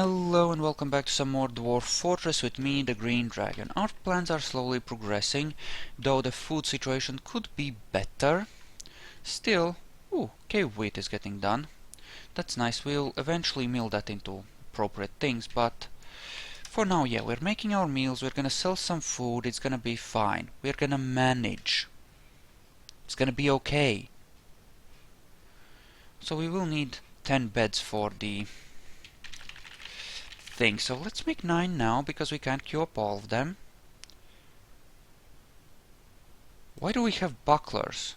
Hello and welcome back to some more Dwarf Fortress with me, the Green Dragon. Our plans are slowly progressing, though the food situation could be better. Still, cave wheat is getting done. That's nice, we'll eventually mill that into appropriate things, but for now, yeah, we're making our meals, we're gonna sell some food, it's gonna be fine. We're gonna manage. It's gonna be okay. So we will need 10 beds for the thing. So let's make 9 now, because we can't queue up all of them. Why do we have bucklers?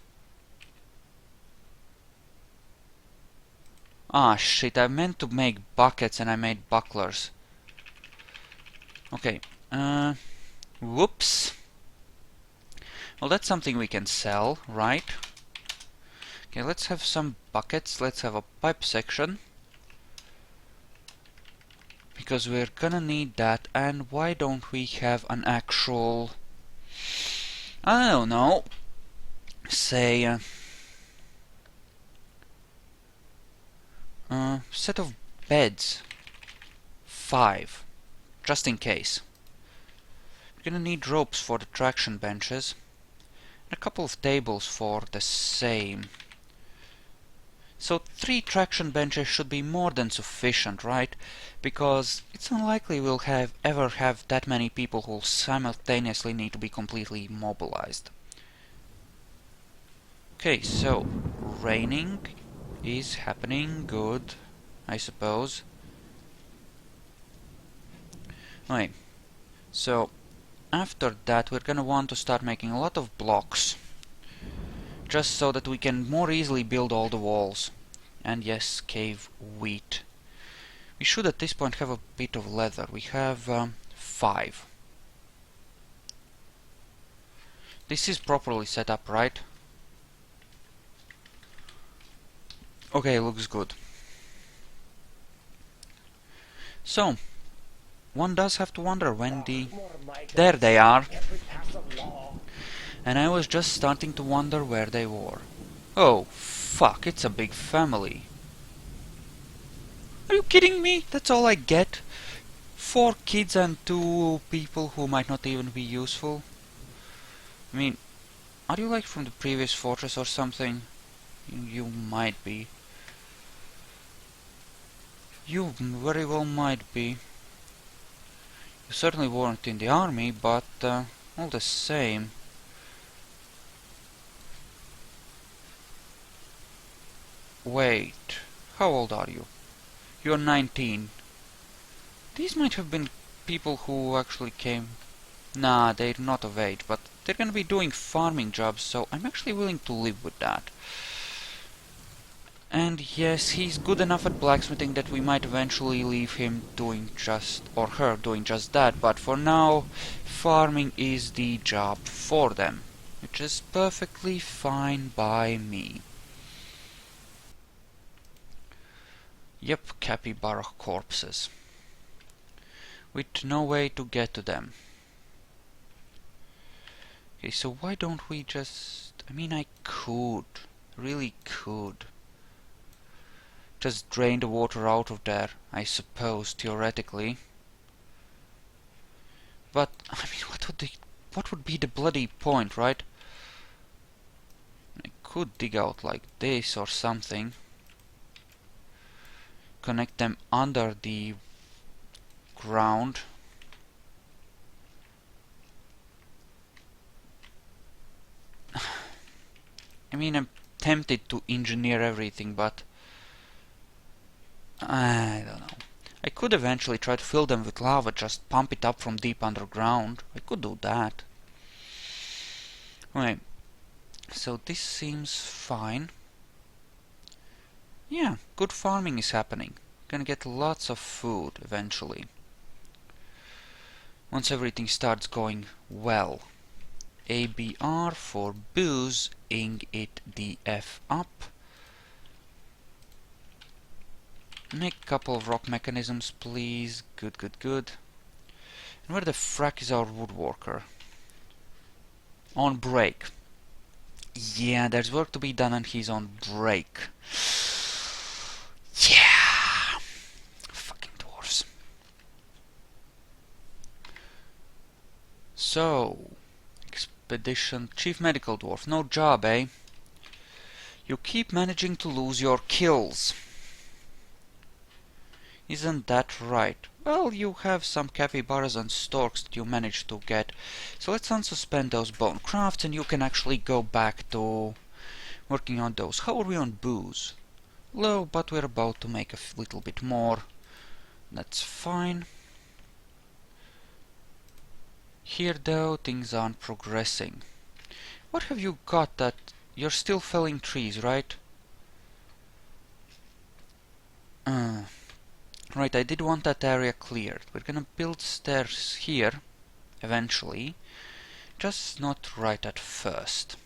Ah, shit, I meant to make buckets and I made bucklers. Okay, whoops. Well, that's something we can sell, right? Okay, let's have some buckets, let's have a pipe section. Because we're gonna need that, and why don't we have an actual... I don't know, say... set of beds. 5. Just in case. We're gonna need ropes for the traction benches. And a couple of tables for the same. So 3 traction benches should be more than sufficient, right? Because it's unlikely we'll ever have that many people who simultaneously need to be completely mobilized. Okay, so raining is happening, good, I suppose. Okay, so after that we're gonna want to start making a lot of blocks, just so that we can more easily build all the walls. And yes, cave wheat. We should at this point have a bit of leather. We have 5. This is properly set up, right? Okay, looks good. So, one does have to wonder when the... There they are! And I was just starting to wonder where they were. Oh, fuck, it's a big family. Are you kidding me? That's all I get? 4 kids and 2 people who might not even be useful? I mean, are you like from the previous fortress or something? You might be. You very well might be. You certainly weren't in the army, but all the same. Wait, how old are you? You're 19. These might have been people who actually came... Nah, they're not of age, but they're gonna be doing farming jobs, so I'm actually willing to live with that. And yes, he's good enough at blacksmithing that we might eventually leave him doing just... or her doing just that, but for now, farming is the job for them, which is perfectly fine by me. Yep, capybara corpses. With no way to get to them. Okay, so why don't we just... I mean, I could. Really could. Just drain the water out of there, I suppose, theoretically. But, I mean, what would be the bloody point, right? I could dig out like this or something. Connect them under the ground. I mean, I'm tempted to engineer everything, but I don't know. I could eventually try to fill them with lava, just pump it up from deep underground. I could do that. Okay, so this seems fine. Yeah, good farming is happening. Gonna get lots of food eventually. Once everything starts going well. ABR for boozing it the F up. Make a couple of rock mechanisms, please. Good, good, good. And where the frack is our woodworker? On break. Yeah, there's work to be done and he's on break. Yeah! Fucking dwarves. So, Expedition Chief Medical Dwarf, no job, eh? You keep managing to lose your kills. Isn't that right? Well, you have some capybaras and storks that you managed to get. So let's unsuspend those bone crafts and you can actually go back to working on those. How are we on booze? Low, but we're about to make a little bit more. That's fine. Here though, things aren't progressing. What have you got that... You're still felling trees, right? Right, I did want that area cleared. We're gonna build stairs here, eventually. Just not right at first.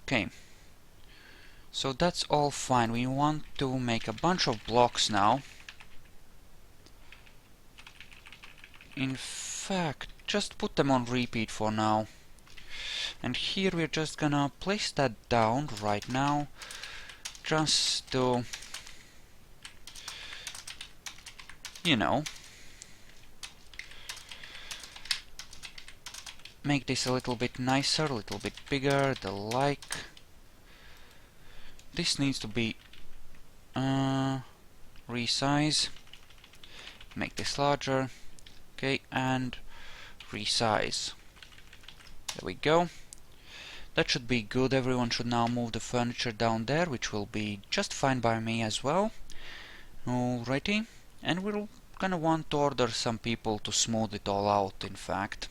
Okay. So that's all fine. We want to make a bunch of blocks now. In fact, just put them on repeat for now. And here we're just gonna place that down right now. Just to... you know... make this a little bit nicer, a little bit bigger, the like. This needs to be resize. Make this larger. Okay, and resize. There we go. That should be good. Everyone should now move the furniture down there, which will be just fine by me as well. Alrighty. And we're gonna want to order some people to smooth it all out, in fact.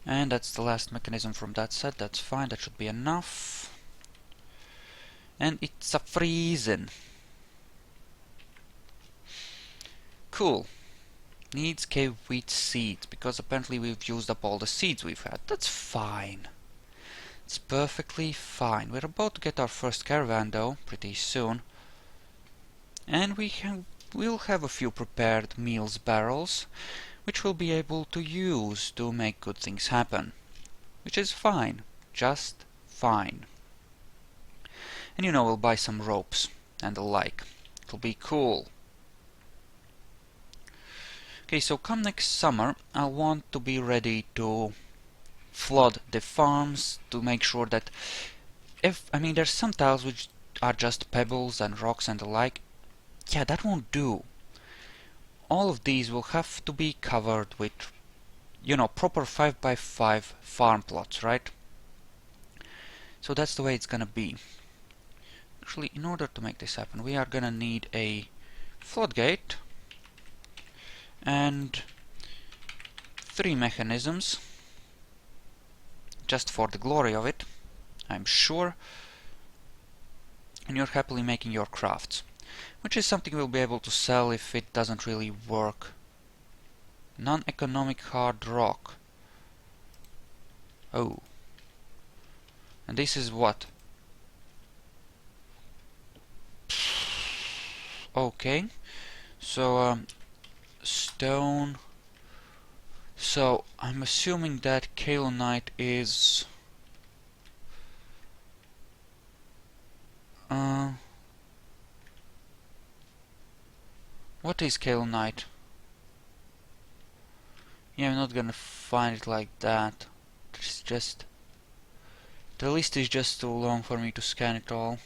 And that's the last mechanism from that set. That's fine. That should be enough. And it's a freezing. Cool. Needs cave wheat seeds, because apparently we've used up all the seeds we've had. That's fine. It's perfectly fine. We're about to get our first caravan though, pretty soon. And we'll have a few prepared meals barrels, which we'll be able to use to make good things happen. Which is fine. Just fine. And you know, we'll buy some ropes and the like. It'll be cool. Okay, so come next summer, I'll want to be ready to flood the farms to make sure that there's some tiles which are just pebbles and rocks and the like. Yeah, that won't do. All of these will have to be covered with, you know, proper 5x5 farm plots, right? So that's the way it's gonna be. Actually, in order to make this happen, we are gonna need a floodgate and 3 mechanisms, just for the glory of it, I'm sure. And you're happily making your crafts, which is something we'll be able to sell if it doesn't really work. Non-economic hard rock. Oh. And this is what? Okay. So, stone. So, I'm assuming that kaolinite is... what is kaolinite? Yeah, I'm not gonna find it like that. It's just... the list is just too long for me to scan it all.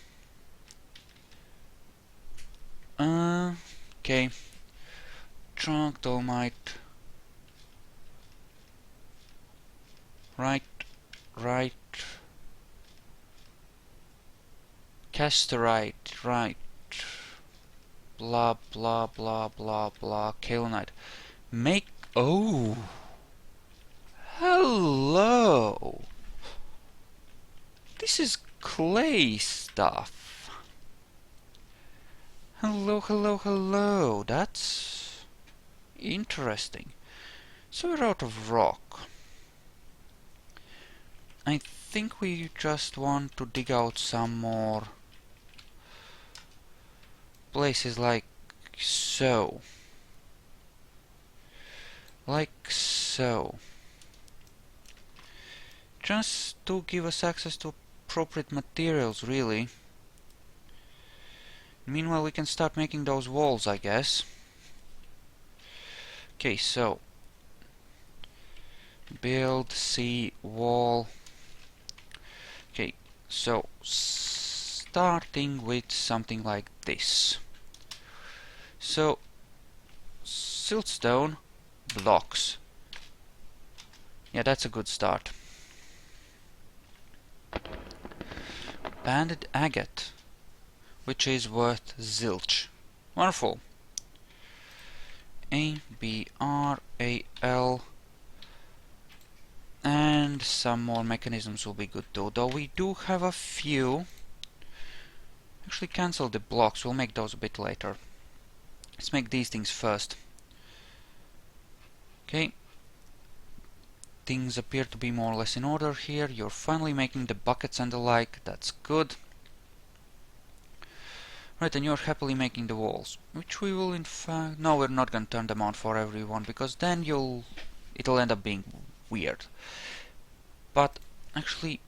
Okay. Trunk, dolomite. Right. Casterite, right. Blah, blah, blah, blah, blah. Kaolinite. Make... oh! Hello! This is clay stuff. Hello, hello, hello. That's... interesting. So we're out of rock. I think we just want to dig out some more places like so. Like so. Just to give us access to appropriate materials, really. Meanwhile, we can start making those walls, I guess. Okay, so build sea wall. Okay, so starting with something like this. So siltstone blocks. Yeah, that's a good start. Banded agate, which is worth zilch. Wonderful. A-B-R-A-L. And some more mechanisms will be good too, though we do have a few. Actually cancel the blocks, we'll make those a bit later. Let's make these things first. Okay. Things appear to be more or less in order here. You're finally making the buckets and the like, that's good. Right, and you're happily making the walls, which we will in fact... No, we're not gonna turn them on for everyone, because then it'll end up being weird. But actually,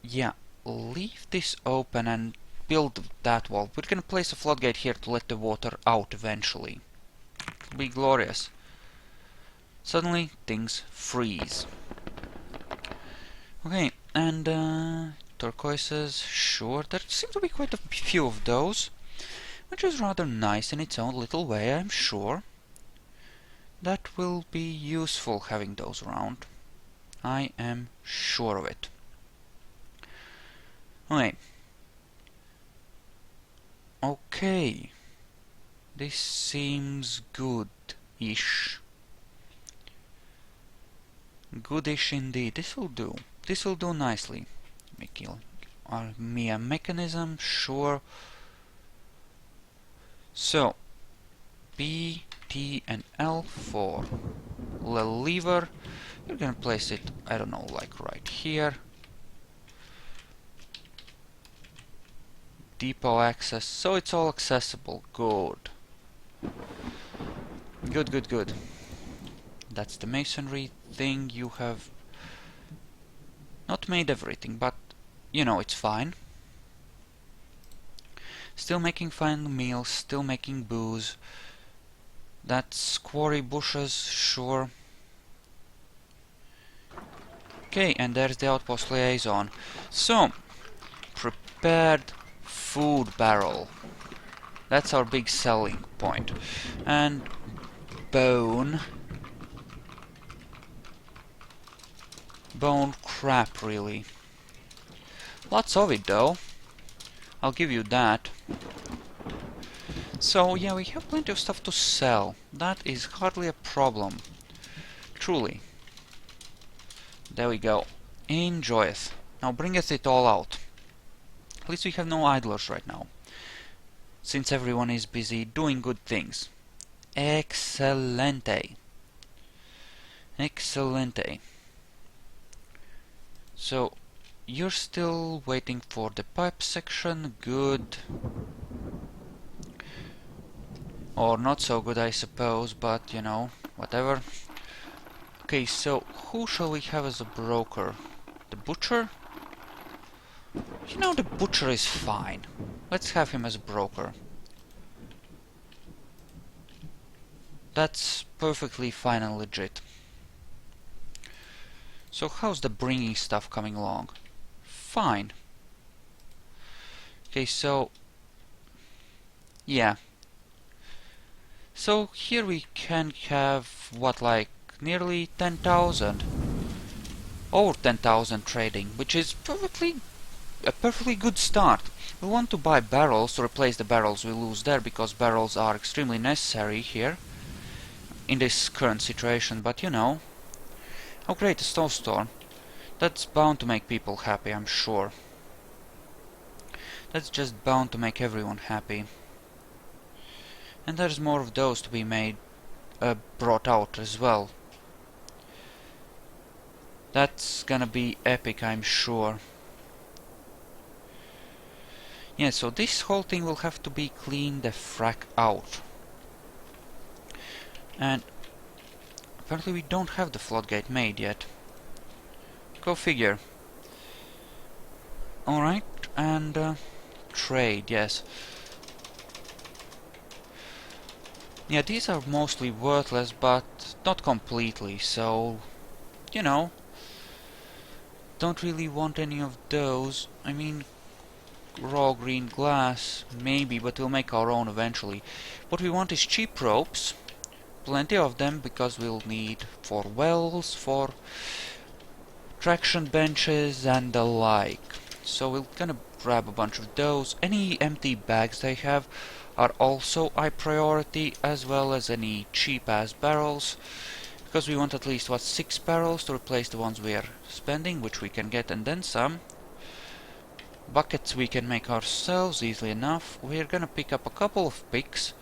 yeah, leave this open and build that wall. We're gonna place a floodgate here to let the water out eventually. It'll be glorious. Suddenly, things freeze. Okay, and turquoises, sure, there seem to be quite a few of those, which is rather nice in its own little way, I'm sure. That will be useful having those around. I am sure of it. Okay. Okay. This seems good-ish. Goodish indeed. This will do. This will do nicely. Making me a mechanism, sure. So, B, T, and L for the lever. You're gonna place it, I don't know, like right here. Depot access, so it's all accessible. Good. Good, good, good. That's the masonry thing. You have not made everything, but you know, it's fine. Still making fine meals, still making booze. That's quarry bushes, sure. Okay, and there's the outpost liaison. So, prepared food barrel. That's our big selling point. And bone. Bone crap, really. Lots of it, though. I'll give you that. So, yeah, we have plenty of stuff to sell. That is hardly a problem. Truly. There we go. Enjoyeth. Now bringeth it all out. At least we have no idlers right now, since everyone is busy doing good things. Excelente. Excelente. So, you're still waiting for the pipe section. Good. Or not so good, I suppose, but, you know, whatever. Okay, so, who shall we have as a broker? The butcher? You know, the butcher is fine. Let's have him as a broker. That's perfectly fine and legit. So how's the bringing stuff coming along? Fine. Okay, so... yeah. So here we can have, what, like, nearly 10,000? Over 10,000 trading, which is a perfectly good start. We want to buy barrels to replace the barrels we lose there, because barrels are extremely necessary here in this current situation, but you know. Oh great, a snowstorm. That's bound to make people happy, I'm sure. That's just bound to make everyone happy. And there's more of those to be made, brought out as well. That's gonna be epic, I'm sure. Yeah, so this whole thing will have to be cleaned the frack out. And apparently we don't have the floodgate made yet. Go figure. Alright, and trade, yes. Yeah, these are mostly worthless, but not completely, so, you know, don't really want any of those. I mean, raw green glass, maybe, but we'll make our own eventually. What we want is cheap ropes, plenty of them, because we'll need for wells, for traction benches, and the like. So we're gonna grab a bunch of those. Any empty bags they have are also high priority, as well as any cheap-ass barrels, because we want at least, what, 6 barrels to replace the ones we are spending, which we can get, and then some. Buckets we can make ourselves easily enough. We're gonna pick up a couple of picks,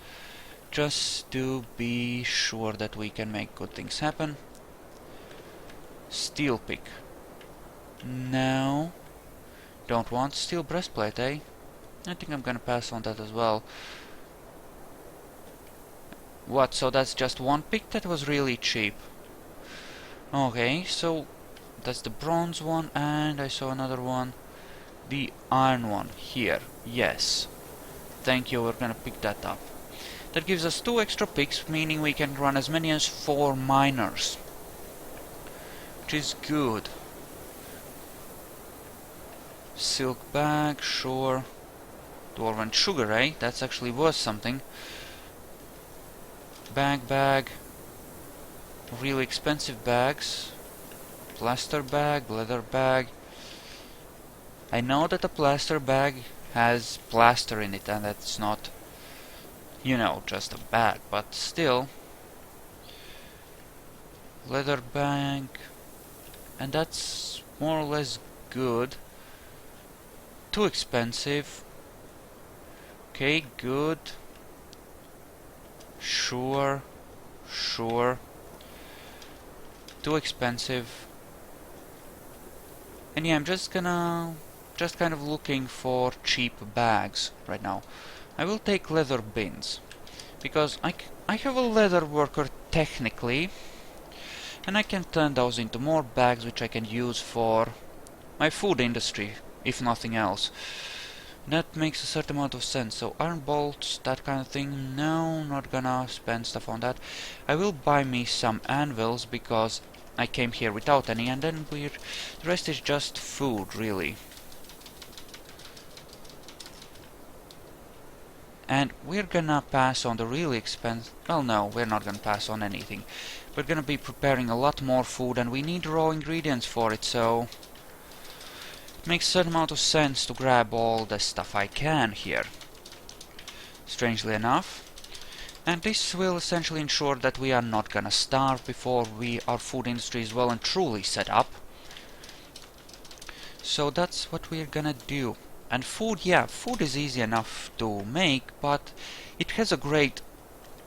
just to be sure that we can make good things happen. Steel pick. No. Don't want steel breastplate, eh? I think I'm gonna pass on that as well. What, so that's just one pick? That was really cheap. Okay, so that's the bronze one, and I saw another one. The iron one, here. Yes. Thank you, we're gonna pick that up. That gives us 2 extra picks, meaning we can run as many as 4 miners. Which is good. Silk bag, sure. Dwarven sugar, eh? That's actually worth something. Bag. Really expensive bags. Plaster bag, leather bag. I know that a plaster bag has plaster in it and that's not, you know, just a bag, but still. Leather bag. And that's more or less good. Too expensive. Okay, good. Sure. Too expensive. And yeah, I'm just kind of looking for cheap bags right now. I will take leather bins, because I have a leather worker technically, and I can turn those into more bags which I can use for my food industry, if nothing else. That makes a certain amount of sense. So iron bolts, that kind of thing, no, not gonna spend stuff on that. I will buy me some anvils, because I came here without any, and then the rest is just food, really. And we're gonna pass on the really expensive... Well, no, we're not gonna pass on anything. We're gonna be preparing a lot more food, and we need raw ingredients for it, so... It makes a certain amount of sense to grab all the stuff I can here. Strangely enough. And this will essentially ensure that we are not gonna starve before our food industry is well and truly set up. So that's what we're gonna do. And food, yeah, food is easy enough to make, but it has a great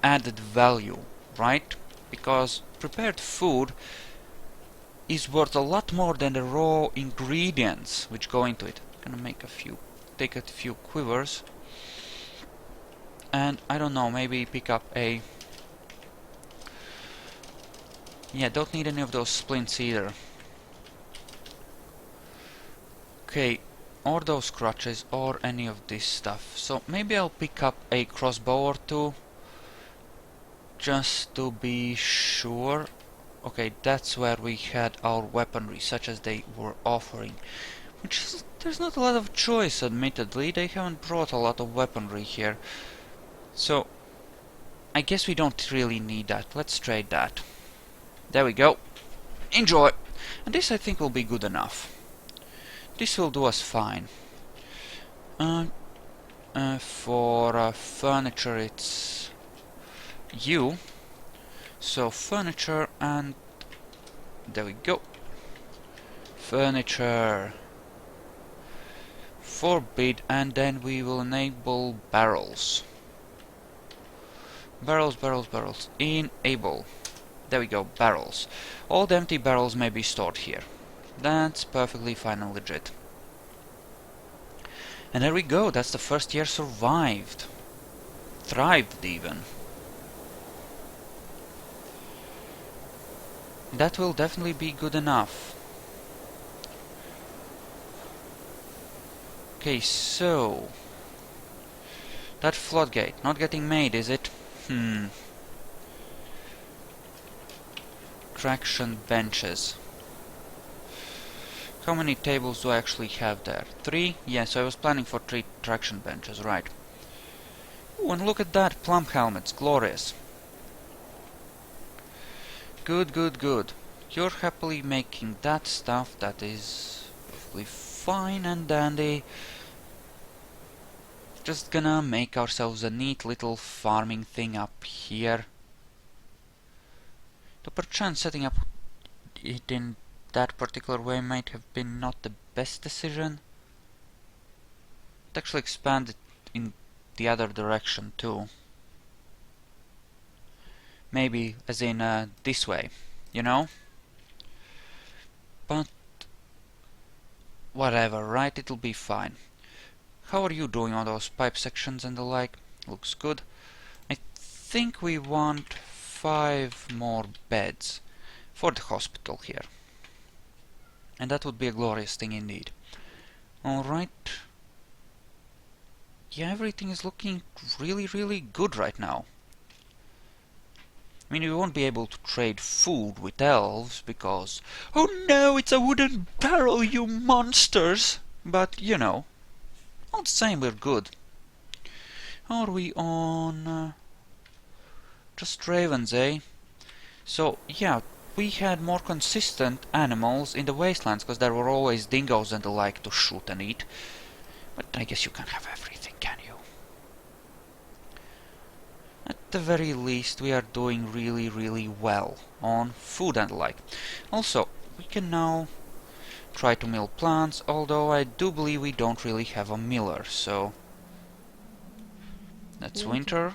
added value, right? Because prepared food is worth a lot more than the raw ingredients which go into it. I'm gonna take a few quivers. And, I don't know, maybe pick up a... Yeah, don't need any of those splints either. Okay, or those crutches, or any of this stuff. So maybe I'll pick up a crossbow or two, just to be sure. Okay, that's where we had our weaponry, such as they were offering. There's not a lot of choice, admittedly. They haven't brought a lot of weaponry here. So, I guess we don't really need that. Let's trade that. There we go. Enjoy! And this, I think, will be good enough. This will do us fine. For furniture, it's you. So furniture, and there we go. Furniture. Forbid, and then we will enable barrels. Barrels. Enable. There we go, barrels. All the empty barrels may be stored here. That's perfectly fine and legit. And there we go, that's the first year survived. Thrived, even. That will definitely be good enough. Okay, so... That floodgate, not getting made, is it? traction benches. How many tables do I actually have there? 3? Yes, so I was planning for 3 traction benches, right. Ooh, and look at that, plum helmets, glorious. Good, good, good. You're happily making that stuff, that is perfectly fine and dandy. Just gonna make ourselves a neat little farming thing up here. Though perchance setting up it in that particular way might have been not the best decision. It actually expanded in the other direction too. Maybe as in this way, you know? But whatever, right? It'll be fine. How are you doing on those pipe sections and the like? Looks good. I think we want 5 more beds for the hospital here. And that would be a glorious thing indeed. Alright. Yeah, everything is looking really, really good right now. I mean, we won't be able to trade food with elves because... Oh no, it's a wooden barrel, you monsters! But, you know, all the same, we're good. How are we on... just ravens, eh? So, yeah, we had more consistent animals in the wastelands, because there were always dingoes and the like to shoot and eat. But I guess you can't have everything, can you? At the very least, we are doing really, really well on food and the like. Also, we can now try to mill plants, although I do believe we don't really have a miller, so... That's winter.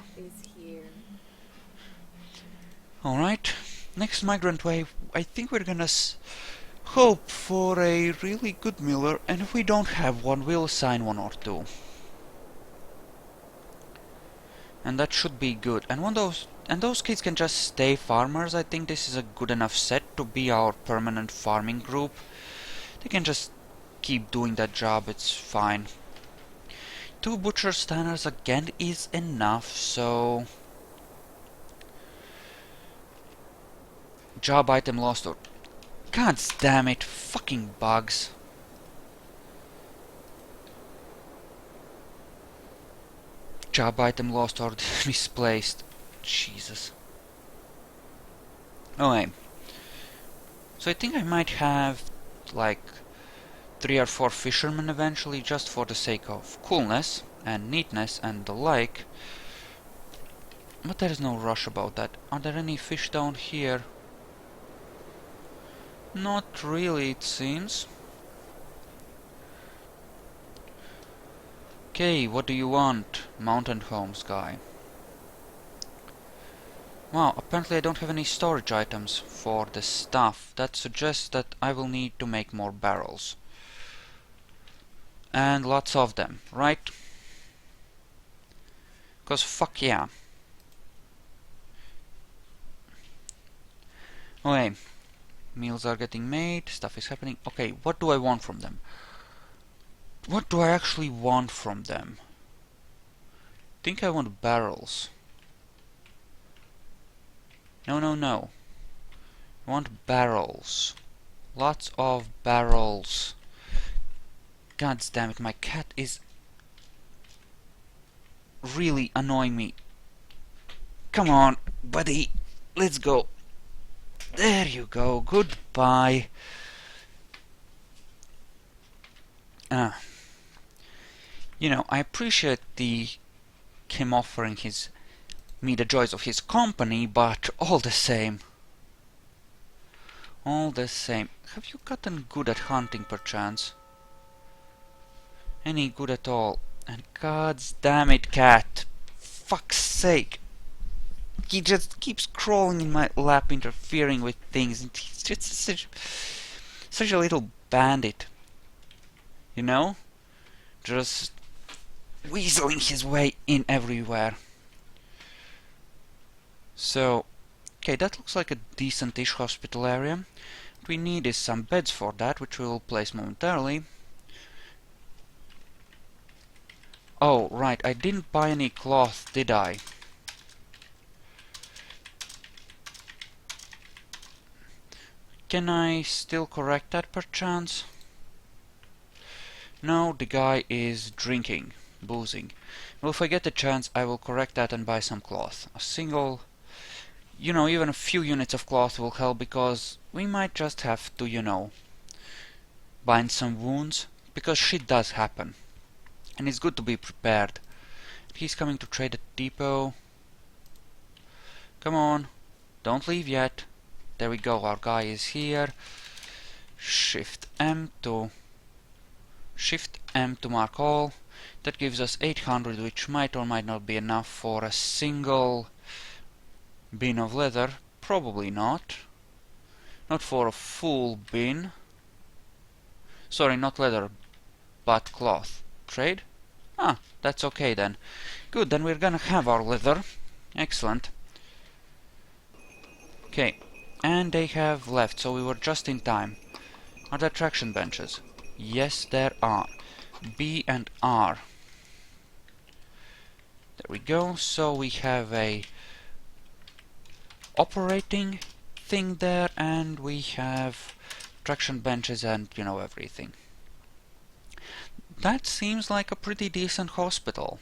Alright, next migrant wave, I think we're gonna hope for a really good miller, and if we don't have one, we'll assign 1 or 2. And that should be good. And those kids can just stay farmers. I think this is a good enough set to be our permanent farming group. They can just keep doing that job, it's fine. 2 butcher stanners again is enough, so... Job item lost or... God damn it, fucking bugs. Job item lost or misplaced. Jesus. Okay. So I think I might have, like, 3 or 4 fishermen eventually, just for the sake of coolness and neatness and the like. But there is no rush about that. Are there any fish down here? Not really, it seems. Okay, what do you want, mountain homes guy? Wow, apparently I don't have any storage items for the stuff. That suggests that I will need to make more barrels. And lots of them, right? Because fuck yeah. Okay. Meals are getting made, stuff is happening. Okay, what do I want from them? What do I actually want from them? I think I want barrels. No, no, no. I want barrels. Lots of barrels. God damn it, my cat is really annoying me. Come on, buddy. Let's go. There you go. Goodbye. You know, I appreciate him offering me the joys of his company, but all the same. All the same. Have you gotten good at hunting, perchance? Any good at all? And god damn it, cat. Fuck's sake. He just keeps crawling in my lap, interfering with things, and he's just such a little bandit. You know? Just weaseling his way in everywhere. So, okay, that looks like a decent-ish hospital area. What we need is some beds for that, which we will place momentarily. Oh, right, I didn't buy any cloth, did I? Can I still correct that perchance? No, the guy is drinking, boozing. Well, if I get the chance, I will correct that and buy some cloth. A single, even a few units of cloth will help, because we might just have to, bind some wounds, because shit does happen. And it's good to be prepared. He's coming to trade at depot. Come on, don't leave yet. There we go, our guy is here. Shift M to mark all. That gives us 800, which might or might not be enough for a single bin of leather. Probably not. Not for a full bin. Sorry, not leather, but cloth. Trade? Ah, that's okay then. Good, then we're gonna have our leather. Excellent. Okay, and they have left, so we were just in time. Are there traction benches? Yes, there are. B and R. There we go. So we have a operating thing there, and we have traction benches and, everything. That seems like a pretty decent hospital.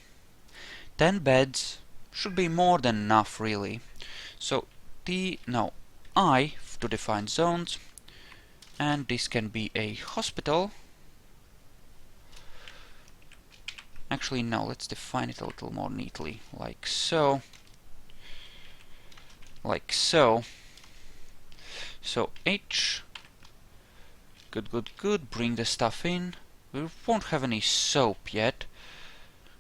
10 beds should be more than enough, really. So I to define zones, and this can be a hospital. Actually, no, let's define it a little more neatly, like so. Like so. So H. Good, good, good. Bring the stuff in. We won't have any soap yet,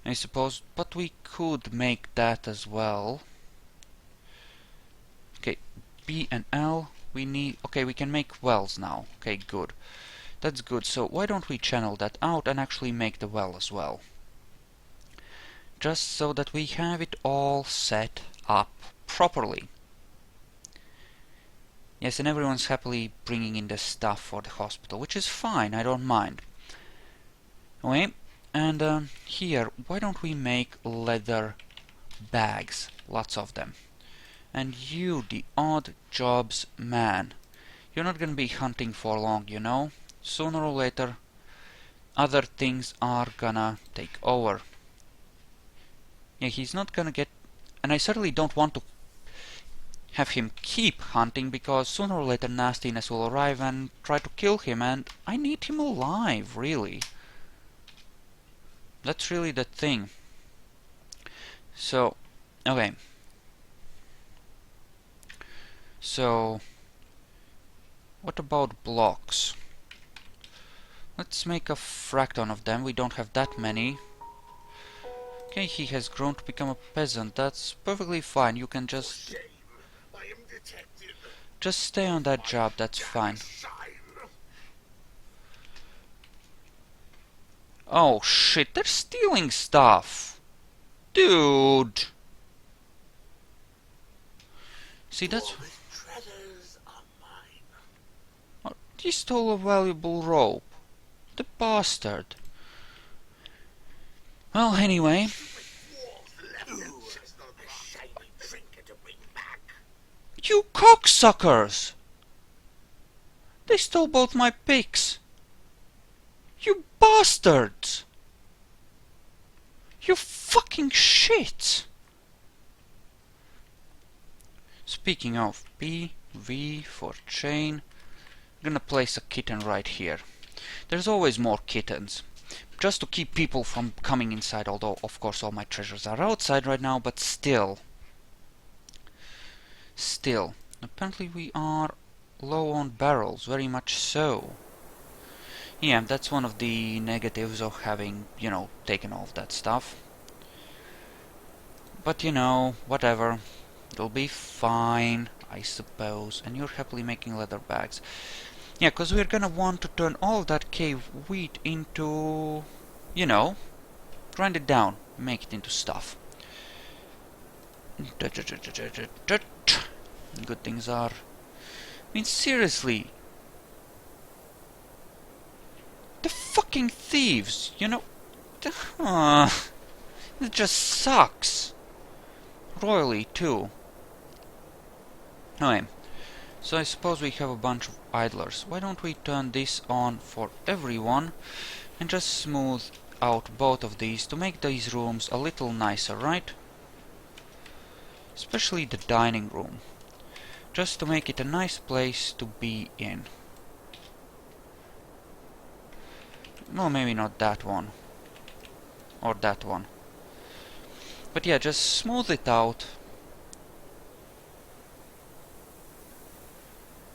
I suppose, but we could make that as well. Okay, B and L. We need... Okay, we can make wells now. Okay, good. That's good. So why don't we channel that out and actually make the well as well? Just so that we have it all set up properly. Yes, and everyone's happily bringing in the stuff for the hospital, which is fine, I don't mind. Okay, and here, why don't we make leather bags? Lots of them. And you, the odd jobs man, you're not gonna be hunting for long, Sooner or later, other things are gonna take over. Yeah, he's not gonna get... And I certainly don't want to have him keep hunting, because sooner or later nastiness will arrive and try to kill him, and I need him alive, really. That's really the thing. So, okay. So, what about blocks? Let's make a fracton of them. We don't have that many. Okay, he has grown to become a peasant. That's perfectly fine. You can just stay on that job. That's fine. Oh shit, they're stealing stuff. Dude. See, that's... Oh, he stole a valuable rope. The bastard. Well, anyway. You cocksuckers! They stole both my picks. You bastards! You fucking shit! Speaking of, P, V for chain. I'm gonna place a kitten right here. There's always more kittens. Just to keep people from coming inside, although of course all my treasures are outside right now, but still. Still. Apparently we are low on barrels, very much so. Yeah, that's one of the negatives of having, taken all of that stuff. But whatever. It'll be fine, I suppose. And you're happily making leather bags. Yeah, because we're gonna want to turn all of that cave wheat into, grind it down, make it into stuff. Good things are... I mean, seriously. The fucking thieves, It just sucks. Royally, too. Okay. So I suppose we have a bunch of idlers. Why don't we turn this on for everyone and just smooth out both of these to make these rooms a little nicer, right? Especially the dining room. Just to make it a nice place to be in. Well, maybe not that one. Or that one. But yeah, just smooth it out.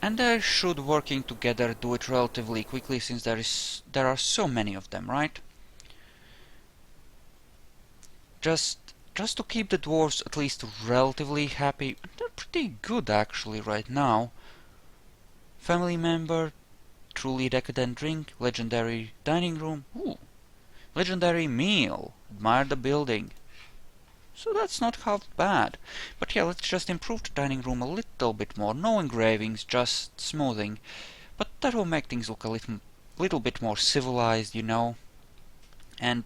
And they should, working together, do it relatively quickly, since there are so many of them, right? Just to keep the dwarves at least relatively happy. They're pretty good actually right now. Family member, truly decadent drink, legendary dining room, ooh, legendary meal, admire the building. So that's not half bad. But yeah, let's just improve the dining room a little bit more. No engravings, just smoothing. But that will make things look a little bit more civilized, you know. And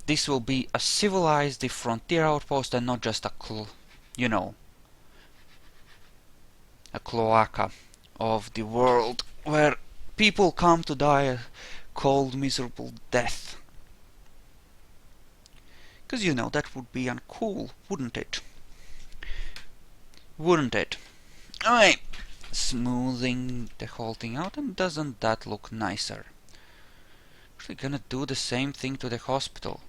this will be a civilized frontier outpost and not just a you know, a cloaca of the world where people come to die a cold, miserable death. Because, you know, that would be uncool, wouldn't it? Wouldn't it? Alright, smoothing the whole thing out, and doesn't that look nicer? Actually gonna do the same thing to the hospital.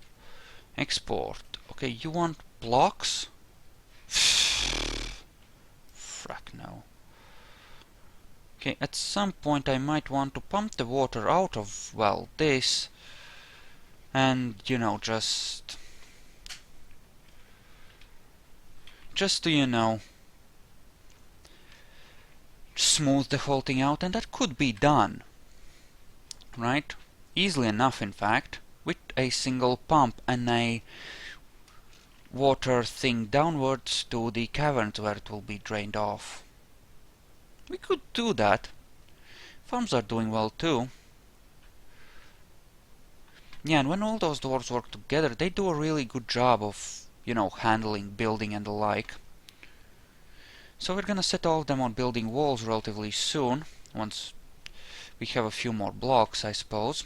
Export. Okay, you want blocks? Frack no. Okay, at some point I might want to pump the water out of, well, this. And, you know, just to, you know, smooth the whole thing out, and that could be done. Right? Easily enough, in fact, with a single pump and a water thing downwards to the caverns where it will be drained off. We could do that. Farms are doing well too. Yeah, and when all those dwarves work together, they do a really good job of, you know, handling, building and the like. So we're gonna set all of them on building walls relatively soon, once we have a few more blocks, I suppose.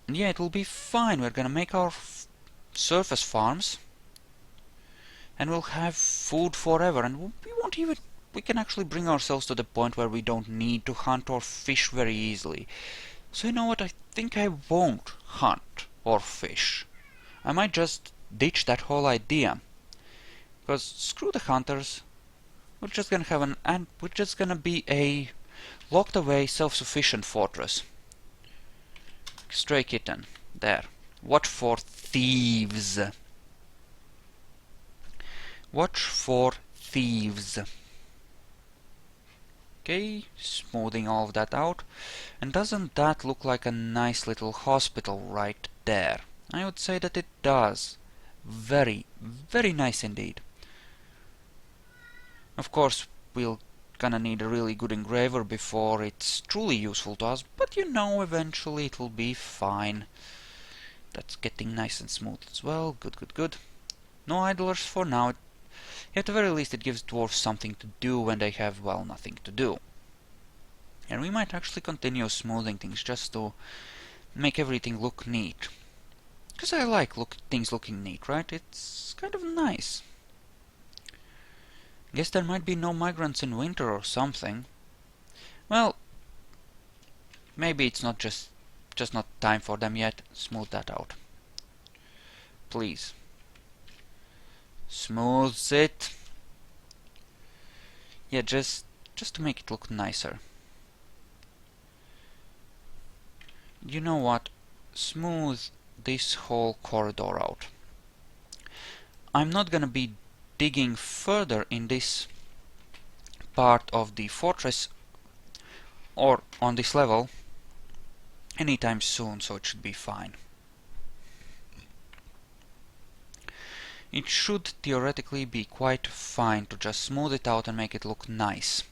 And yeah, it will be fine. We're gonna make our surface farms, and we'll have food forever, and we won't even... We can actually bring ourselves to the point where we don't need to hunt or fish very easily. So you know what, I think I won't hunt or fish. I might just ditch that whole idea. Because screw the hunters. We're just gonna have we're just gonna be a locked away, self-sufficient fortress. Stray kitten. There. Watch for thieves. Watch for thieves. Okay, smoothing all of that out. And doesn't that look like a nice little hospital right there? I would say that it does. Very, very nice indeed. Of course, we're gonna need a really good engraver before it's truly useful to us, but you know, eventually it'll be fine. That's getting nice and smooth as well. Good, good, good. No idlers for now. At the very least, it gives dwarves something to do when they have, well, nothing to do. And we might actually continue smoothing things just to make everything look neat. Because I like things looking neat, right? It's kind of nice. Guess there might be no migrants in winter or something. Well, maybe it's not just not time for them yet. Smooth that out. Please. Smooth it. Yeah, just to make it look nicer. You know what? Smooth this whole corridor out. I'm not gonna be digging further in this part of the fortress or on this level anytime soon, so it should be fine. It should theoretically be quite fine to just smooth it out and make it look nice.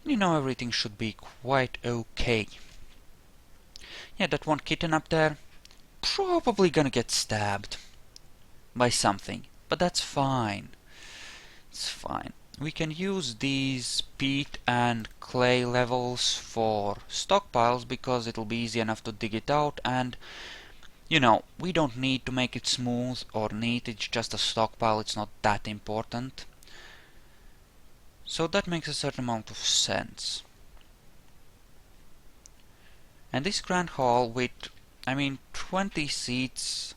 You know, everything should be quite okay. Yeah, that one kitten up there, probably gonna get stabbed. by something, but that's fine. It's fine. We can use these peat and clay levels for stockpiles because it'll be easy enough to dig it out, and you know, we don't need to make it smooth or neat, it's just a stockpile, it's not that important. So that makes a certain amount of sense. And this grand hall with, 20 seats,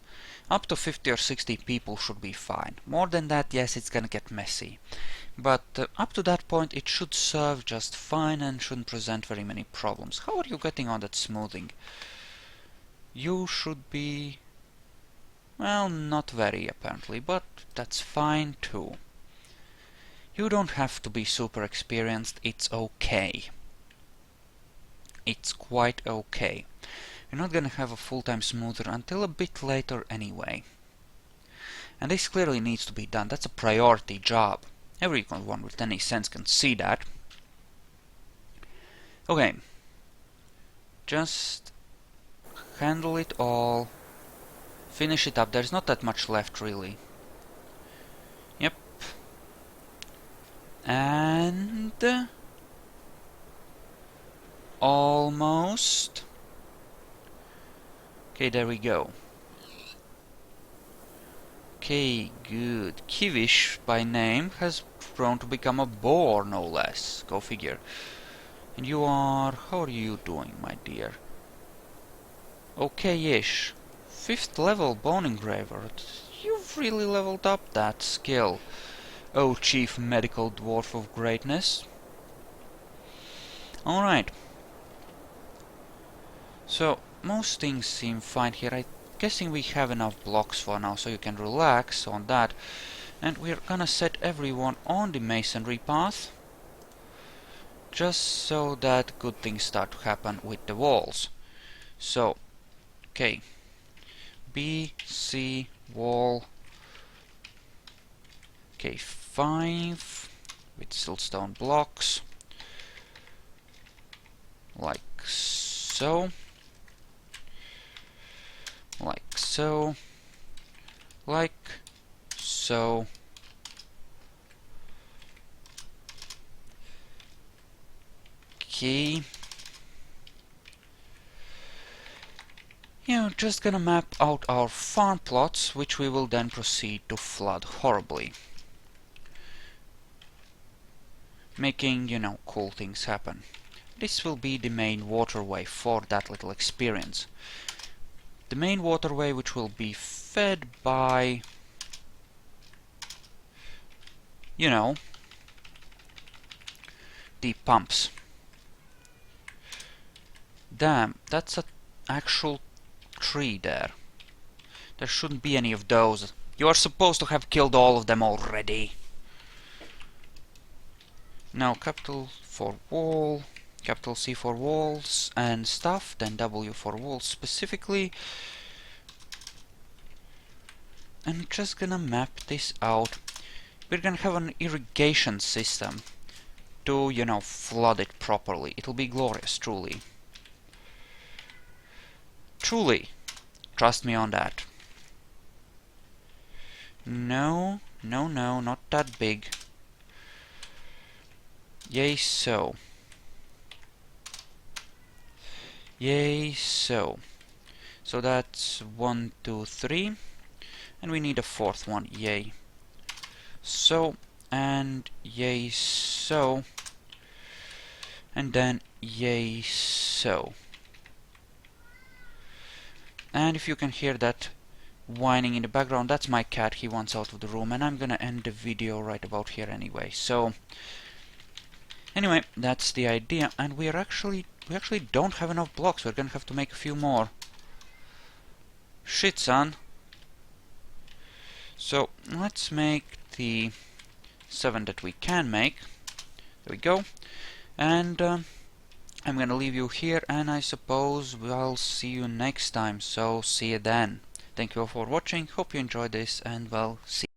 up to 50 or 60 people should be fine. More than that, yes, it's gonna get messy. But up to that point, it should serve just fine and shouldn't present very many problems. How are you getting on that smoothing? You should be... well, not very, apparently, but that's fine too. You don't have to be super experienced, it's okay. It's quite okay. You're not gonna have a full-time smoother until a bit later anyway. And this clearly needs to be done, that's a priority job. Everyone with any sense can see that. Okay. Just handle it all. Finish it up, there's not that much left really. Yep. And... almost. Okay, there we go. Okay, good. Kivish, by name, has grown to become a boar, no less. Go figure. And you are... how are you doing, my dear? Okay-ish. 5th level bone engraver. You've really leveled up that skill. Oh, chief medical dwarf of greatness. Alright. So, most things seem fine here. I'm guessing we have enough blocks for now, so you can relax on that. And we're gonna set everyone on the masonry path, just so that good things start to happen with the walls. So, okay. B, C, wall. Okay, 5 with siltstone blocks. Like so. Like so. Like so. Okay. Yeah, just gonna map out our farm plots, which we will then proceed to flood horribly. Making, you know, cool things happen. This will be the main waterway for that little experience. The main waterway which will be fed by, you know, the pumps. Damn, that's an actual tree there. There shouldn't be any of those. You are supposed to have killed all of them already. Now capital for wall, capital C for walls and stuff, then W for walls specifically. I'm just gonna map this out. We're gonna have an irrigation system to, you know, flood it properly. It'll be glorious, truly. Truly. Trust me on that. No, no, no, not that big. Yay, so. Yay, so. So that's 1, 2, 3. And we need a 4th one. Yay. So. And yay, so. And then yay, so. And if you can hear that whining in the background, that's my cat. He wants out of the room, and I'm gonna end the video right about here anyway. So anyway, that's the idea, and we actually don't have enough blocks. We're gonna have to make a few more. Shit, son. So let's make the 7 that we can make. There we go. And I'm gonna leave you here, and I suppose I'll see you next time. So see you then. Thank you all for watching. Hope you enjoyed this, and well, see you.